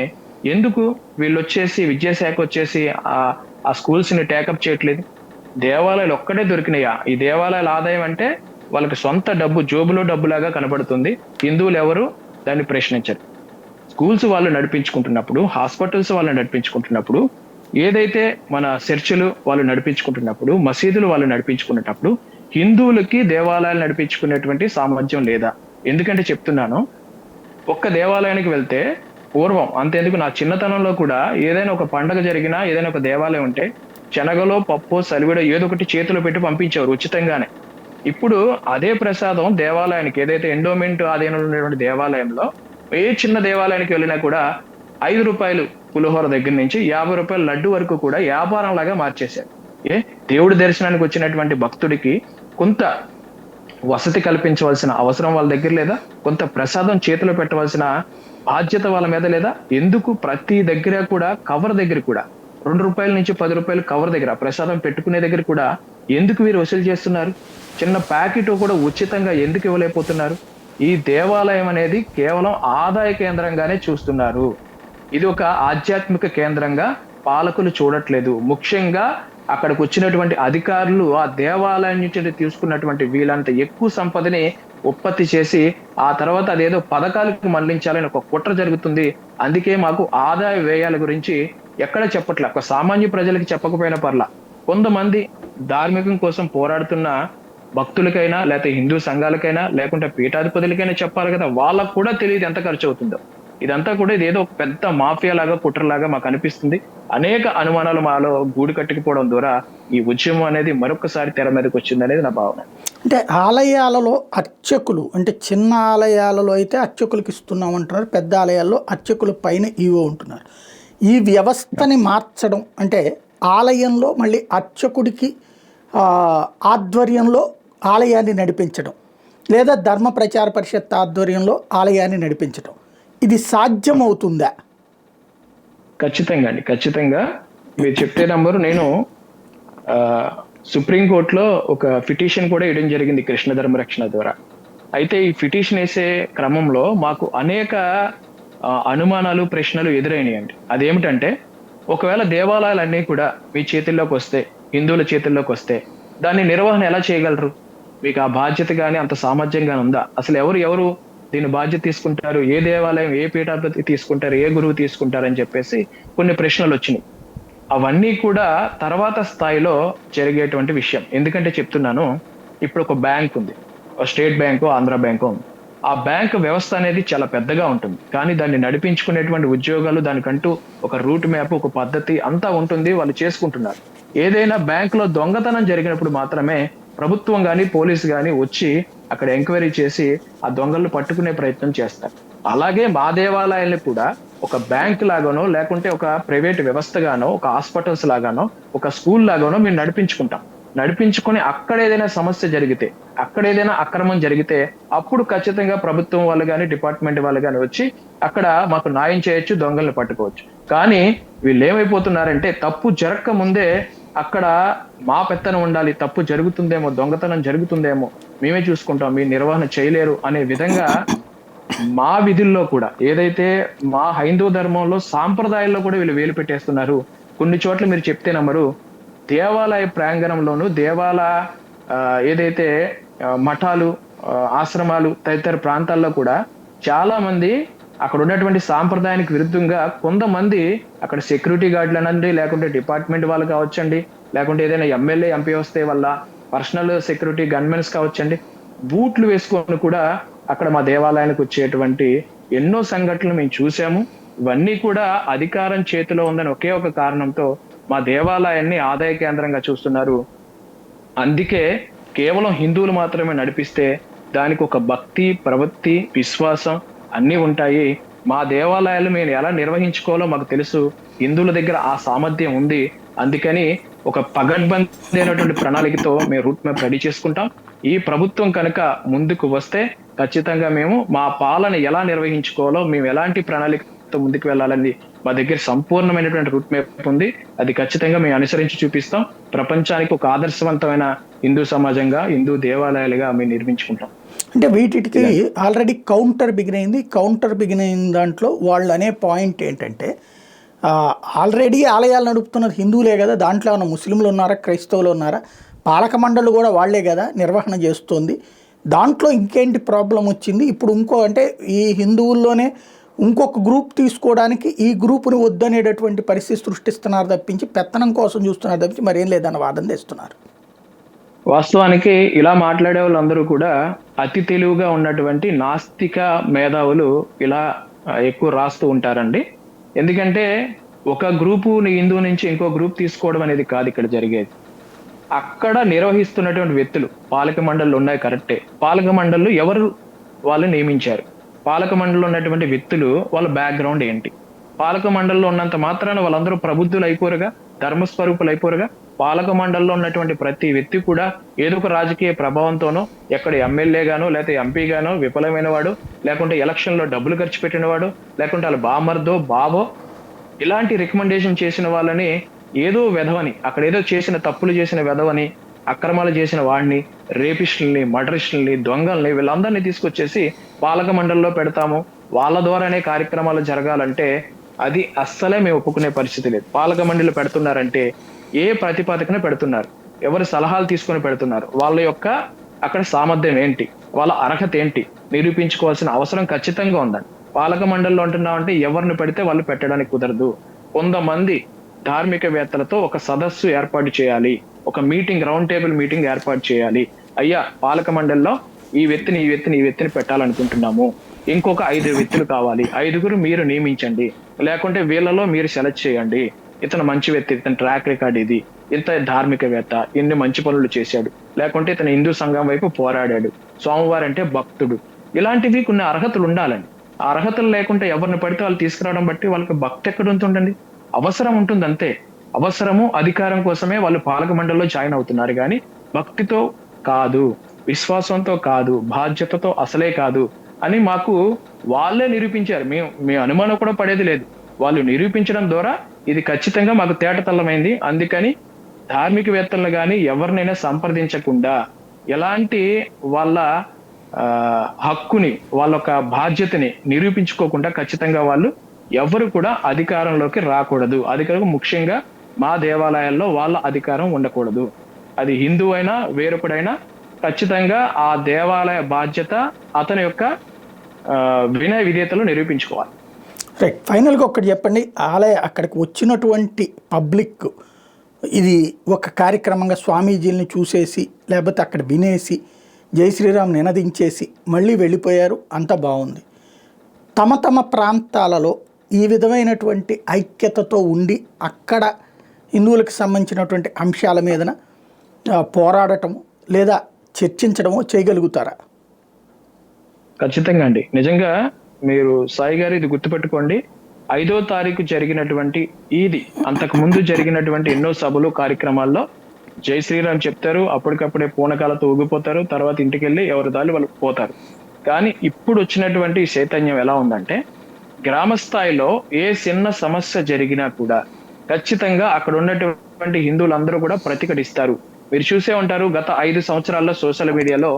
ఎందుకు వీళ్ళు వచ్చేసి విద్యాశాఖ వచ్చేసి ఆ స్కూల్స్ ని టేకప్ చేయట్లేదు? దేవాలయాలు ఒక్కటే దొరికినాయా? ఈ దేవాలయాల ఆదాయం అంటే వాళ్ళకి సొంత డబ్బు, జోబులో డబ్బులాగా కనబడుతుంది. హిందువులు ఎవరు దాన్ని ప్రశ్నించరు. స్కూల్స్ వాళ్ళు నడిపించుకుంటున్నప్పుడు, హాస్పిటల్స్ వాళ్ళు నడిపించుకుంటున్నప్పుడు, ఏదైతే మన చర్చిలు వాళ్ళు నడిపించుకుంటున్నప్పుడు, మసీదులు వాళ్ళు నడిపించుకునేటప్పుడు హిందువులకి దేవాలయాలు నడిపించుకునేటువంటి సామర్థ్యం లేదా? ఎందుకంటే చెప్తున్నాను, ఒక్క దేవాలయానికి వెళ్తే పూర్వం అంతేందుకు నా చిన్నతనంలో కూడా ఏదైనా ఒక పండగ జరిగినా, ఏదైనా ఒక దేవాలయం ఉంటే శనగలో పప్పు సలివిడ ఏదో ఒకటి చేతిలో పెట్టి పంపించేవారు ఉచితంగానే. ఇప్పుడు అదే ప్రసాదం దేవాలయానికి, ఏదైతే ఎండోమెంట్ ఆధీనంలో ఉన్నటువంటి దేవాలయంలో, ఏ చిన్న దేవాలయానికి వెళ్ళినా కూడా ₹5 పులిహోర దగ్గర నుంచి ₹50 లడ్డు వరకు కూడా వ్యాపారం లాగా మార్చేశారు. ఏ దేవుడి దర్శనానికి వచ్చినటువంటి భక్తుడికి కొంత వసతి కల్పించవలసిన అవసరం వాళ్ళ దగ్గర లేదా? కొంత ప్రసాదం చేతిలో పెట్టవలసిన బాధ్యత వాళ్ళ మీద లేదా? ఎందుకు ప్రతి దగ్గర కూడా కవర్ దగ్గర కూడా ₹2 నుంచి ₹10 కవర్ దగ్గర ప్రసాదం పెట్టుకునే దగ్గర కూడా ఎందుకు వీరు వసూలు చేస్తున్నారు? చిన్న ప్యాకెట్ కూడా ఉచితంగా ఎందుకు ఇవ్వలేకపోతున్నారు? ఈ దేవాలయం అనేది కేవలం ఆదాయ కేంద్రంగానే చూస్తున్నారు. ఇది ఒక ఆధ్యాత్మిక కేంద్రంగా పాలకులు చూడట్లేదు. ముఖ్యంగా అక్కడికి వచ్చినటువంటి అధికారులు ఆ దేవాలయం నుంచి తీసుకున్నటువంటి వీలంత ఎక్కువ సంపదని ఉత్పత్తి చేసి ఆ తర్వాత అదేదో పథకాలకు మళ్లించాలని ఒక కుట్ర జరుగుతుంది. అందుకే మాకు ఆదాయ వ్యయాల గురించి ఎక్కడ చెప్పట్లే. ఒక సామాన్య ప్రజలకి చెప్పకపోయినా పర్లా, కొంతమంది ధార్మికం కోసం పోరాడుతున్న భక్తులకైనా, లేకపోతే హిందూ సంఘాలకైనా, లేకుంటే పీఠాధిపతులకైనా చెప్పాలి కదా. వాళ్ళకు కూడా తెలియదు ఎంత ఖర్చు అవుతుందో. ఇదంతా కూడా ఇదేదో ఒక పెద్ద మాఫియా లాగా, కుట్రలాగా మాకు అనిపిస్తుంది. అనేక అనుమానాలు మాలో గూడు కట్టుకుపోవడం ద్వారా ఈ ఉద్యమం అనేది మరొకసారి తెర మీదకి వచ్చింది అనేది నా భావన. అంటే ఆలయాలలో అర్చకులు, అంటే చిన్న ఆలయాలలో అయితే అర్చకులకు ఇస్తున్నాం అంటున్నారు, పెద్ద ఆలయాల్లో అర్చకుల పైన ఈవో ఉంటున్నారు. ఈ వ్యవస్థని మార్చడం అంటే ఆలయంలో మళ్ళీ అర్చకుడికి ఆధ్వర్యంలో ఆలయాన్ని నడిపించడం, లేదా ధర్మ ప్రచార పరిషత్ ఆధ్వర్యంలో ఆలయాన్ని నడిపించడం, ఇది సాధ్యమవుతుందా? ఖచ్చితంగా అండి, ఖచ్చితంగా. మీరు చెప్తే నంబరు, నేను సుప్రీంకోర్టులో ఒక పిటిషన్ కూడా వేయడం జరిగింది కృష్ణ ధర్మ రక్షణ ద్వారా. అయితే ఈ పిటిషన్ వేసే క్రమంలో మాకు అనేక అనుమానాలు, ప్రశ్నలు ఎదురైనాయండి. అదేమిటంటే, ఒకవేళ దేవాలయాలన్నీ కూడా మీ చేతుల్లోకి వస్తే, హిందువుల చేతుల్లోకి వస్తే, దాన్ని నిర్వహణ ఎలా చేయగలరు? మీకు ఆ బాధ్యత కానీ అంత సామర్థ్యం కానీ ఉందా? అసలు ఎవరు దీని బాధ్యత తీసుకుంటారు? ఏ దేవాలయం, ఏ పీఠాధిపతి తీసుకుంటారు? ఏ గురువు తీసుకుంటారని చెప్పేసి కొన్ని ప్రశ్నలు వచ్చినాయి. అవన్నీ కూడా తర్వాత స్థాయిలో జరిగేటువంటి విషయం. ఎందుకంటే చెప్తున్నాను, ఇప్పుడు ఒక బ్యాంక్ ఉంది, స్టేట్ బ్యాంకు, ఆంధ్ర బ్యాంకు ఉంది. ఆ బ్యాంక్ వ్యవస్థ అనేది చాలా పెద్దగా ఉంటుంది, కానీ దాన్ని నడిపించుకునేటువంటి ఉద్యోగాలు, దానికంటూ ఒక రూట్ మ్యాప్, ఒక పద్ధతి అంతా ఉంటుంది, వాళ్ళు చేసుకుంటున్నారు. ఏదైనా బ్యాంకులో దొంగతనం జరిగినప్పుడు మాత్రమే ప్రభుత్వం కానీ, పోలీసు కానీ వచ్చి అక్కడ ఎంక్వైరీ చేసి ఆ దొంగలను పట్టుకునే ప్రయత్నం చేస్తారు. అలాగే మా దేవాలయాల్ని కూడా ఒక బ్యాంక్ లాగానో, లేకుంటే ఒక ప్రైవేట్ వ్యవస్థగానో, ఒక హాస్పిటల్స్ లాగానో, ఒక స్కూల్ లాగానో మేము నడిపించుకొని అక్కడ ఏదైనా సమస్య జరిగితే, అక్కడ ఏదైనా అక్రమం జరిగితే, అప్పుడు ఖచ్చితంగా ప్రభుత్వం వాళ్ళు కానీ, డిపార్ట్మెంట్ వాళ్ళు కానీ వచ్చి అక్కడ మాకు న్యాయం చేయొచ్చు, దొంగల్ని పట్టుకోవచ్చు. కానీ వీళ్ళు ఏమైపోతున్నారంటే, తప్పు జరగక ముందే అక్కడ మా పెత్తనం ఉండాలి, తప్పు జరుగుతుందేమో, దొంగతనం జరుగుతుందేమో, మేమే చూసుకుంటాం, మీ నిర్వహణ చేయలేరు అనే విధంగా మా విధుల్లో కూడా, ఏదైతే మా హైందవ ధర్మంలో సాంప్రదాయాల్లో కూడా వీళ్ళు వేలు పెట్టేస్తున్నారు. కొన్ని చోట్ల మీరు చెప్తే నమ్మరు, దేవాలయ ప్రాంగణంలోను, ఏదైతే మఠాలు, ఆశ్రమాలు తదితర ప్రాంతాల్లో కూడా చాలా మంది అక్కడ ఉన్నటువంటి సాంప్రదాయానికి విరుద్ధంగా కొంతమంది అక్కడ సెక్యూరిటీ గార్డులు అనండి, లేకుంటే డిపార్ట్మెంట్ వాళ్ళు కావచ్చండి, లేకుంటే ఏదైనా ఎమ్మెల్యే, ఎంపీ వస్తే వాళ్ళ పర్సనల్ సెక్యూరిటీ గన్మెన్స్ కావచ్చండి, బూట్లు వేసుకొని కూడా అక్కడ మా దేవాలయానికి వచ్చేటువంటి ఎన్నో సంఘటనలు మేము చూసాము. ఇవన్నీ కూడా అధికారం చేతిలో ఉందని ఒకే ఒక కారణంతో మా దేవాలయాన్ని ఆదాయ కేంద్రంగా చూస్తున్నారు. అందుకే కేవలం హిందువులు మాత్రమే నడిపిస్తే దానికి ఒక భక్తి, ప్రవృత్తి, విశ్వాసం అన్నీ ఉంటాయి. మా దేవాలయాలు మేము ఎలా నిర్వహించుకోవాలో మాకు తెలుసు, హిందువుల దగ్గర ఆ సామర్థ్యం ఉంది. అందుకని ఒక పగడ్బందీ అయినటువంటి ప్రణాళికతో మేము రూట్ మ్యాప్ రెడీ చేసుకుంటాం. ఈ ప్రభుత్వం కనుక ముందుకు వస్తే ఖచ్చితంగా మేము మా పాలన ఎలా నిర్వహించుకోవాలో, మేము ఎలాంటి ప్రణాళికతో ముందుకు వెళ్ళాలని మా దగ్గర సంపూర్ణమైనటువంటి రూట్ మ్యాప్ ఉంది. అది ఖచ్చితంగా మేము అనుసరించి చూపిస్తాం. ప్రపంచానికి ఒక ఆదర్శవంతమైన హిందూ సమాజంగా, హిందూ దేవాలయాలుగా మేము నిర్మించుకుంటాం. అంటే వీటికి ఆల్రెడీ కౌంటర్ బిగిన్ అయింది. కౌంటర్ బిగిన్ అయిన దాంట్లో వాళ్ళు అనే పాయింట్ ఏంటంటే, ఆల్రెడీ ఆలయాలు నడుపుతున్నారు హిందువులే కదా, దాంట్లో ఏమైనా ముస్లింలు ఉన్నారా, క్రైస్తవులు ఉన్నారా, పాలక మండళ్ళు కూడా వాళ్లే కదా నిర్వహణ చేస్తుంది, దాంట్లో ఇంకేంటి ప్రాబ్లం వచ్చింది? ఇప్పుడు అంటే ఈ హిందువుల్లోనే ఇంకొక గ్రూప్ తీసుకోవడానికి ఈ గ్రూపుని వద్దనేటటువంటి పరిస్థితి సృష్టిస్తున్నారు తప్పించి, పెత్తనం కోసం చూస్తున్నారు తప్పించి మరేం లేదన్న వాదన తెస్తున్నారు. వాస్తవానికి ఇలా మాట్లాడే వాళ్ళందరూ కూడా అతి తెలివిగా ఉన్నటువంటి నాస్తిక మేధావులు ఇలా ఎక్కువ రాస్తూ ఉంటారండి. ఎందుకంటే ఒక గ్రూపు హిందూ నుంచి ఇంకో గ్రూప్ తీసుకోవడం అనేది కాదు ఇక్కడ జరిగేది. అక్కడ నిర్వహిస్తున్నటువంటి వ్యక్తులు పాలక మండళ్ళు ఉన్నాయి, కరెక్టే. పాలక మండళ్ళు ఎవరు వాళ్ళు నియమించారు? పాలక మండలిలో ఉన్నటువంటి వ్యక్తులు వాళ్ళ బ్యాక్గ్రౌండ్ ఏంటి? పాలక మండలిలో ఉన్నంత మాత్రాన వాళ్ళందరూ ప్రబుద్ధులు అయిపోరుగా, ధర్మస్వరూపులు అయిపోరుగా? పాలక మండలిలో ఉన్నటువంటి ప్రతి వ్యక్తి కూడా ఏదో ఒక రాజకీయ ప్రభావంతోనో, ఎక్కడ ఎమ్మెల్యేగానో లేకపోతే ఎంపీగానో విఫలమైన వాడు, లేకుంటే ఎలక్షన్ లో డబ్బులు ఖర్చు పెట్టిన వాడు, లేకుంటే వాళ్ళ బామర్దో బాబో ఇలాంటి రికమెండేషన్ చేసిన వాళ్ళని ఏదో వెధవని, అక్కడ ఏదో చేసిన తప్పులు చేసిన వెధవని, అక్రమాలు చేసిన వాడిని, రేపిస్టుల్ని, మర్డరిస్టుల్ని, దొంగల్ని వీళ్ళందరినీ తీసుకొచ్చేసి పాలక మండలిలో పెడతాము, వాళ్ళ ద్వారానే కార్యక్రమాలు జరగాలంటే అది అస్సలే మేము ఒప్పుకునే పరిస్థితి లేదు. పాలక మండలి పెడుతున్నారంటే ఏ ప్రతిపాదకన పెడుతున్నారు, ఎవరి సలహాలు తీసుకొని పెడుతున్నారు, వాళ్ళ యొక్క అక్కడ సామర్థ్యం ఏంటి, వాళ్ళ అర్హత ఏంటి నిరూపించుకోవాల్సిన అవసరం ఖచ్చితంగా ఉందండి. పాలక మండలిలో అంటున్నామంటే ఎవరిని పెడితే వాళ్ళు పెట్టడానికి కుదరదు. కొంతమంది ధార్మికవేత్తలతో ఒక సదస్సు ఏర్పాటు చేయాలి, ఒక మీటింగ్, రౌండ్ టేబుల్ మీటింగ్ ఏర్పాటు చేయాలి. అయ్యా పాలక మండలిలో ఈ వ్యక్తిని పెట్టాలనుకుంటున్నాము, ఇంకొక 5 వ్యక్తులు కావాలి, 5గురు మీరు నియమించండి, లేకుంటే వీళ్ళలో మీరు సెలెక్ట్ చేయండి, ఇతను మంచి వ్యక్తి, ఇతని ట్రాక్ రికార్డ్ ఇది, ఇంత ధార్మికవేత్త, ఇన్ని మంచి పనులు చేశాడు, లేకుంటే ఇతను హిందూ సంఘం వైపు పోరాడాడు, స్వామివారు అంటే భక్తుడు, ఇలాంటివి కొన్ని అర్హతలు ఉండాలండి. ఆ అర్హతలు లేకుంటే ఎవరిని పడితే వాళ్ళు తీసుకురావడం బట్టి వాళ్ళకి భక్తి ఎక్కడ ఉంటుందండి? అవసరం ఉంటుంది అంతే. అవసరము అధికారం కోసమే వాళ్ళు పాలక మండలిలో జాయిన్ అవుతున్నారు కానీ భక్తితో కాదు, విశ్వాసంతో కాదు, బాధ్యతతో అసలే కాదు అని మాకు వాళ్ళే నిరూపించారు. మేము అనుమానం కూడా పడేది లేదు. వాళ్ళు నిరూపించడం ద్వారా ఇది ఖచ్చితంగా మాకు తేటతల్లమైంది. అందుకని ధార్మికవేత్తలను కానీ ఎవరినైనా సంప్రదించకుండా, ఎలాంటి వాళ్ళ హక్కుని, వాళ్ళ యొక్క బాధ్యతని నిరూపించుకోకుండా ఖచ్చితంగా వాళ్ళు ఎవరు కూడా అధికారంలోకి రాకూడదు. అధికారం ముఖ్యంగా మా దేవాలయాల్లో వాళ్ళ అధికారం ఉండకూడదు. అది హిందూ అయినా వేరొకడైనా ఖచ్చితంగా ఆ దేవాలయ బాధ్యత అతని యొక్క వినయ విధేయతలు నిరూపించుకోవాలి. రైట్. ఫైనల్గా ఒక్కటి చెప్పండి, అక్కడికి వచ్చినటువంటి పబ్లిక్ ఇది ఒక కార్యక్రమంగా స్వామీజీని చూసేసి లేకపోతే అక్కడ వినేసి జై శ్రీరామ్ నినదించేసి మళ్ళీ వెళ్ళిపోయారు, అంతా బాగుంది. తమ ప్రాంతాలలో ఈ విధమైనటువంటి ఐక్యతతో ఉండి అక్కడ హిందువులకు సంబంధించినటువంటి అంశాల మీదన పోరాడటము లేదా చర్చించడము చేయగలుగుతారా? ఖచ్చితంగా అండి. నిజంగా మీరు సాయి గారు ఇది గుర్తుపెట్టుకోండి, 5వ తారీఖు జరిగినటువంటి ఈది అంతకు ముందు జరిగినటువంటి ఎన్నో సభలు కార్యక్రమాల్లో జై శ్రీరామ్ చెప్తారు, అప్పటికప్పుడే పూనకాలతో ఊగిపోతారు, తర్వాత ఇంటికి వెళ్ళి ఎవరి దారి వాళ్ళు పోతారు. కానీ ఇప్పుడు వచ్చినటువంటి చైతన్యం ఎలా ఉందంటే, గ్రామ స్థాయిలో ఏ చిన్న సమస్య జరిగినా కూడా ఖచ్చితంగా అక్కడ ఉన్నటువంటి హిందువులందరూ కూడా ప్రతిఘటిస్తారు. మీరు చూసే ఉంటారు, గత 5 సంవత్సరాల్లో సోషల్ మీడియాలో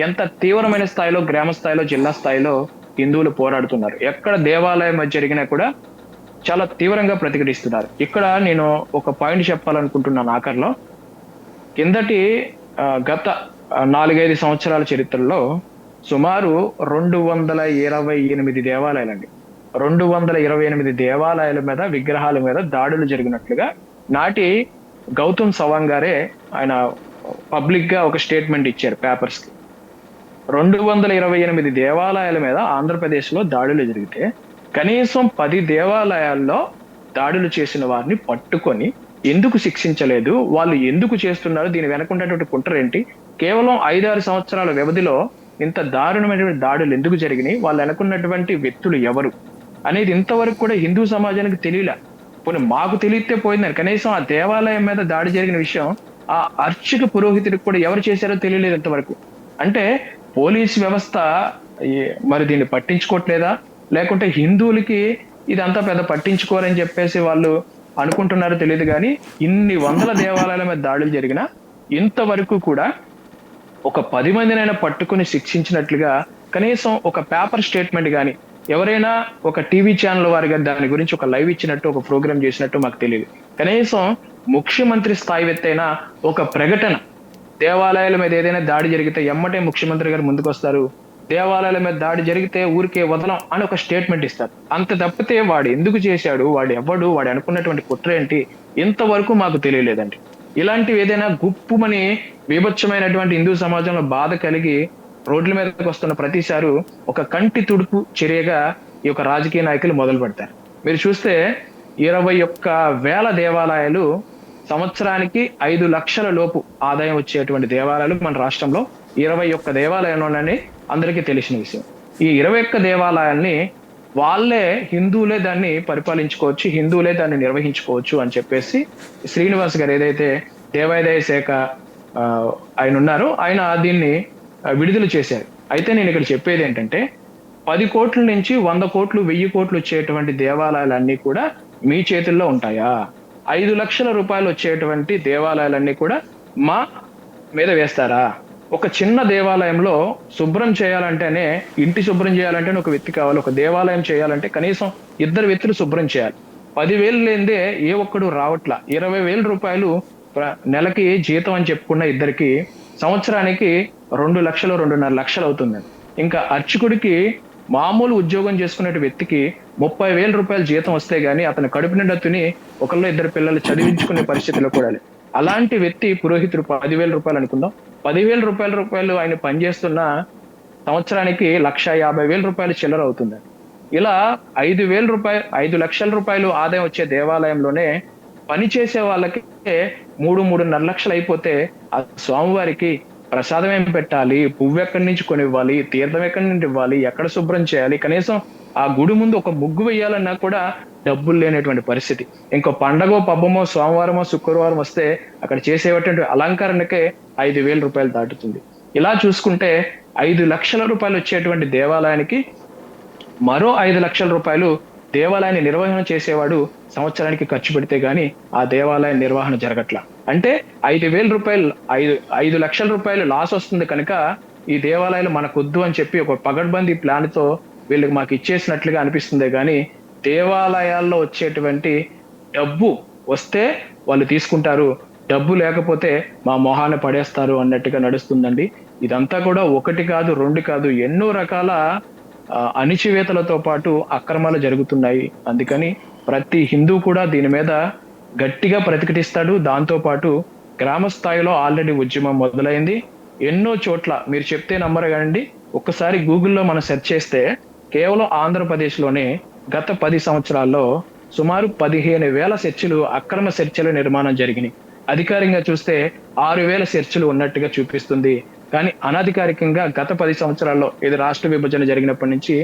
ఎంత తీవ్రమైన స్థాయిలో, గ్రామ స్థాయిలో, జిల్లా స్థాయిలో హిందువులు పోరాడుతున్నారు. ఎక్కడ దేవాలయం జరిగినా కూడా చాలా తీవ్రంగా ప్రతిఘటిస్తున్నారు. ఇక్కడ నేను ఒక పాయింట్ చెప్పాలనుకుంటున్నాను ఆఖరిలో. కిందటి గత 4-5 సంవత్సరాల చరిత్రలో సుమారు 228 దేవాలయాలండి, 228 దేవాలయాల మీద, విగ్రహాల మీద దాడులు జరిగినట్లుగా నాటి గౌతమ్ సవాంగ్ గారే ఆయన పబ్లిక్ గా ఒక స్టేట్మెంట్ ఇచ్చారు పేపర్స్ కి. 228 దేవాలయాల మీద ఆంధ్రప్రదేశ్ లో దాడులు జరిగితే కనీసం 10 దేవాలయాల్లో దాడులు చేసిన వారిని పట్టుకొని ఎందుకు శిక్షించలేదు, వాళ్ళు ఎందుకు చేస్తున్నారు, దీని వెనకున్నటువంటి కుట్ర ఏంటి, కేవలం 5-6 సంవత్సరాల వ్యవధిలో ఇంత దారుణమైనటువంటి దాడులు ఎందుకు జరిగినాయి, వాళ్ళు వెనకున్నటువంటి వ్యక్తులు ఎవరు అనేది ఇంతవరకు కూడా హిందూ సమాజానికి తెలియలే. పోనీ మాకు తెలియతే పోయిందని, కనీసం ఆ దేవాలయం మీద దాడి జరిగిన విషయం ఆ అర్చక పురోహితుడికి కూడా ఎవరు చేశారో తెలియలేదు ఇంతవరకు. అంటే పోలీస్ వ్యవస్థ మరి దీన్ని పట్టించుకోవట్లేదా, లేకుంటే హిందువులకి ఇదంతా పెద్ద పట్టించుకోరని చెప్పేసి వాళ్ళు అనుకుంటున్నారో తెలియదు. కానీ ఇన్ని వందల దేవాలయాల మీద దాడులు జరిగినా ఇంతవరకు కూడా ఒక 10 మందినైనా పట్టుకుని శిక్షించినట్లుగా కనీసం ఒక పేపర్ స్టేట్మెంట్ కానీ, ఎవరైనా ఒక టీవీ ఛానల్ వారిగా దాని గురించి ఒక లైవ్ ఇచ్చినట్టు, ఒక ప్రోగ్రామ్ చేసినట్టు మాకు తెలియదు. కనీసం ముఖ్యమంత్రి స్థాయి ఎత్తైనా ఒక ప్రకటన, దేవాలయాల మీద ఏదైనా దాడి జరిగితే ఎమ్మటే ముఖ్యమంత్రి గారు ముందుకు వస్తారు, దేవాలయాల మీద దాడి జరిగితే ఊరికే వదలం అని ఒక స్టేట్మెంట్ ఇస్తారు. అంత తప్పితే వాడు ఎందుకు చేశాడు, వాడు ఎవడు, వాడు అనుకున్నటువంటి కుట్ర ఏంటి, ఇంతవరకు మాకు తెలియలేదండి. ఇలాంటివి ఏదైనా గుప్పుమని బీభత్సమైనటువంటి హిందూ సమాజంలో బాధ కలిగి రోడ్ల మీదకి వస్తున్న ప్రతిసారి ఒక కంటి తుడుపు చర్యగా ఈ యొక్క రాజకీయ నాయకులు మొదలు పెడతారు. మీరు చూస్తే 21,000 దేవాలయాలు సంవత్సరానికి 5 లక్షల లోపు ఆదాయం వచ్చేటువంటి దేవాలయాలు మన రాష్ట్రంలో 21 దేవాలయాలు అందరికీ తెలిసిన విషయం. ఈ 21 దేవాలయాల్ని వాళ్ళే హిందువులే దాన్ని పరిపాలించుకోవచ్చు, హిందువులే దాన్ని నిర్వహించుకోవచ్చు అని చెప్పేసి శ్రీనివాస్ గారు ఏదైతే దేవాదాయ శాఖ ఆయన ఉన్నారో ఆయన దీన్ని విడుదల చేశారు. అయితే నేను ఇక్కడ చెప్పేది ఏంటంటే 10 కోట్ల నుంచి 100 కోట్లు 1000 కోట్లు వచ్చేటువంటి దేవాలయాలన్నీ కూడా మీ చేతుల్లో ఉంటాయా? 5 లక్షల రూపాయలు వచ్చేటువంటి దేవాలయాలన్నీ కూడా మా మీద వేస్తారా? ఒక చిన్న దేవాలయంలో శుభ్రం చేయాలంటేనే, ఇంటి శుభ్రం చేయాలంటేనే ఒక వ్యక్తి కావాలి. ఒక దేవాలయం చేయాలంటే కనీసం 2 వ్యక్తులు శుభ్రం చేయాలి. 10,000 లేనిదే ఏ ఒక్కడు రావట్లా. 20,000 రూపాయలు నెలకి జీతం అని చెప్పుకున్న ఇద్దరికి సంవత్సరానికి 2 లక్షలు 2.5 లక్షలు అవుతుంది. ఇంకా అర్చకుడికి మామూలు ఉద్యోగం చేసుకునే వ్యక్తికి 30,000 రూపాయలు జీతం వస్తే గానీ అతను కడుపు నిండా తిని 1-2 పిల్లలు చదివించుకునే పరిస్థితిలో కూడా లేదు. అలాంటి వ్యక్తి పురోహితుడు 10,000 రూపాయలు అనుకుందాం. 10,000 రూపాయలు ఆయన పనిచేస్తున్న సంవత్సరానికి 1,50,000 రూపాయలు చిల్లర అవుతుంది. ఇలా 5 లక్షల రూపాయలు ఆదాయం వచ్చే దేవాలయంలోనే పని చేసే వాళ్ళకి 3-3.5 లక్షలు అయిపోతే ఆ స్వామివారికి ప్రసాదం ఏం పెట్టాలి, పువ్వు ఎక్కడి నుంచి కొనివ్వాలి, తీర్థం ఎక్కడి నుంచి ఇవ్వాలి, ఎక్కడ శుభ్రం చేయాలి, కనీసం ఆ గుడి ముందు ఒక ముగ్గు వేయాలన్నా కూడా డబ్బులు లేనటువంటి పరిస్థితి. ఇంకో పండగో పబ్బమో సోమవారమో శుక్రవారం వస్తే అక్కడ చేసేటువంటి అలంకరణకే 5,000 రూపాయలు దాటుతుంది. ఇలా చూసుకుంటే 5 లక్షల రూపాయలు వచ్చేటువంటి దేవాలయానికి మరో 5 లక్షల రూపాయలు దేవాలయాన్ని నిర్వహణ చేసేవాడు సంవత్సరానికి ఖర్చు పెడితే గానీ ఆ దేవాలయ నిర్వహణ జరగట్లా. అంటే 5,000 రూపాయలు 5 లక్షల రూపాయలు లాస్ వస్తుంది కనుక ఈ దేవాలయాలు మనకొద్దు అని చెప్పి ఒక పగడ్బందీ ప్లాన్ తో వీళ్ళకి మాకు ఇచ్చేసినట్లుగా అనిపిస్తుంది. కానీ దేవాలయాల్లో వచ్చేటువంటి డబ్బు వస్తే వాళ్ళు తీసుకుంటారు, డబ్బు లేకపోతే మా మొహాన్ని పడేస్తారు అన్నట్టుగా నడుస్తుందండి. ఇదంతా కూడా 1 కాదు 2 కాదు ఎన్నో రకాల అణిచివేతలతో పాటు అక్రమాలు జరుగుతున్నాయి. అందుకని ప్రతి హిందూ కూడా దీని మీద గట్టిగా ప్రతిఘటిస్తాడు. దాంతో పాటు గ్రామ స్థాయిలో ఆల్రెడీ ఉద్యమం మొదలైంది. ఎన్నో చోట్ల మీరు చెప్తే నమ్మరు కానండి, ఒక్కసారి గూగుల్లో మనం సెర్చ్ చేస్తే కేవలం ఆంధ్రప్రదేశ్ లోనే గత 10 సంవత్సరాల్లో సుమారు 15,000 చర్చిలు అక్రమ చర్చిల నిర్మాణం జరిగినాయి. అధికారికంగా చూస్తే 6,000 చర్చిలు ఉన్నట్టుగా చూపిస్తుంది. కానీ అనధికారికంగా గత 10 సంవత్సరాల్లో ఇది రాష్ట్ర విభజన జరిగినప్పటి నుంచి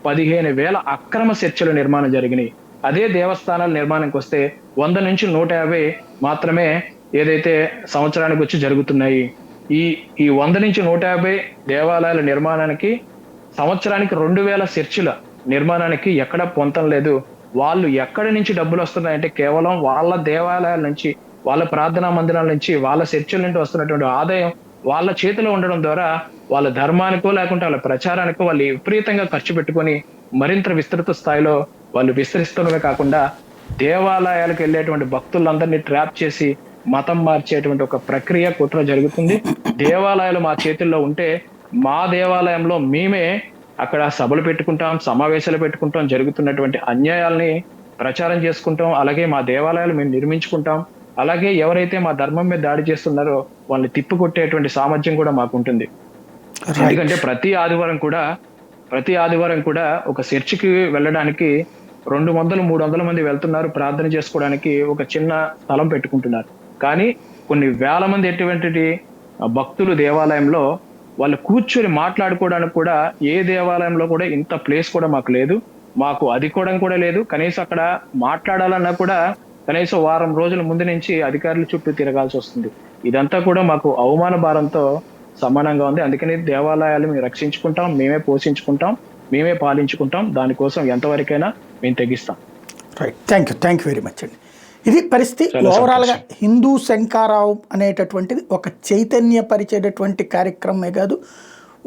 15,000 అక్రమ చర్చిల నిర్మాణం జరిగినాయి. అదే దేవస్థానాల నిర్మాణానికి వస్తే 100 నుంచి 150 మాత్రమే ఏదైతే సంవత్సరానికి వచ్చి జరుగుతున్నాయి. ఈ 100 నుంచి 150 దేవాలయాల నిర్మాణానికి సంవత్సరానికి 2,000 చర్చిల నిర్మాణానికి ఎక్కడ పొంతం లేదు. వాళ్ళు ఎక్కడి నుంచి డబ్బులు వస్తున్నాయంటే కేవలం వాళ్ళ దేవాలయాల నుంచి, వాళ్ళ ప్రార్థనా మందిరాల నుంచి, వాళ్ళ చర్చిల నుంచి వస్తున్నటువంటి ఆదాయం వాళ్ళ చేతిలో ఉండడం ద్వారా వాళ్ళ ధర్మానికో లేకుంటే వాళ్ళ ప్రచారానికో వాళ్ళు విపరీతంగా ఖర్చు పెట్టుకొని మరింత విస్తృత స్థాయిలో వాళ్ళు విస్తరిస్తున్నవే కాకుండా దేవాలయాలకు వెళ్ళేటువంటి భక్తులందరినీ ట్రాప్ చేసి మతం మార్చేటువంటి ఒక ప్రక్రియ కుట్ర జరుగుతుంది. దేవాలయాలు మా చేతుల్లో ఉంటే మా దేవాలయంలో మేమే అక్కడ సభలు పెట్టుకుంటాం, సమావేశాలు పెట్టుకుంటాం, జరుగుతున్నటువంటి అన్యాయాల్ని ప్రచారం చేసుకుంటాం. అలాగే మా దేవాలయాలు మేము నిర్మించుకుంటాం. అలాగే ఎవరైతే మా ధర్మం మీద దాడి చేస్తున్నారో వాళ్ళని తిప్పికొట్టేటువంటి సామర్థ్యం కూడా మాకు ఉంటుంది. ఎందుకంటే ప్రతి ఆదివారం కూడా ఒక చర్చికి వెళ్ళడానికి 200-300 మంది వెళ్తున్నారు. ప్రార్థన చేసుకోవడానికి ఒక చిన్న స్థలం పెట్టుకుంటున్నారు. కానీ కొన్ని వేల మంది ఎటువంటి భక్తులు దేవాలయంలో వాళ్ళు కూర్చొని మాట్లాడుకోవడానికి కూడా ఏ దేవాలయంలో కూడా ఇంత ప్లేస్ కూడా మాకు లేదు. మాకు అధికోవడం కూడా లేదు. కనీసం అక్కడ మాట్లాడాలన్నా కూడా కనీసం వారం రోజుల ముందు నుంచి అధికారుల చుట్టూ తిరగాల్సి వస్తుంది. ఇదంతా కూడా మాకు అవమాన భారంతో సమానంగా ఉంది. అందుకని దేవాలయాలు మేము రక్షించుకుంటాం, మేమే పోషించుకుంటాం, మేమే పాలించుకుంటాం. దానికోసం ఎంతవరకైనా మేము తెగిస్తాం. Right, thank you very much అండి. ఇది పరిస్థితి. ఓవరాల్గా హిందూ శంఖారావం అనేటటువంటిది ఒక చైతన్యపరిచేటటువంటి కార్యక్రమమే కాదు,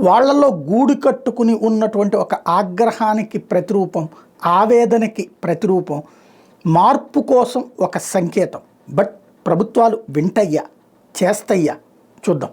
వాళ్ళల్లో గూడు కట్టుకుని ఉన్నటువంటి ఒక ఆగ్రహానికి ప్రతిరూపం, ఆవేదనకి ప్రతిరూపం, మార్పు కోసం ఒక సంకేతం. బట్ ప్రభుత్వాలు వింటయ్యా, చేస్తయ్యా, చూద్దాం.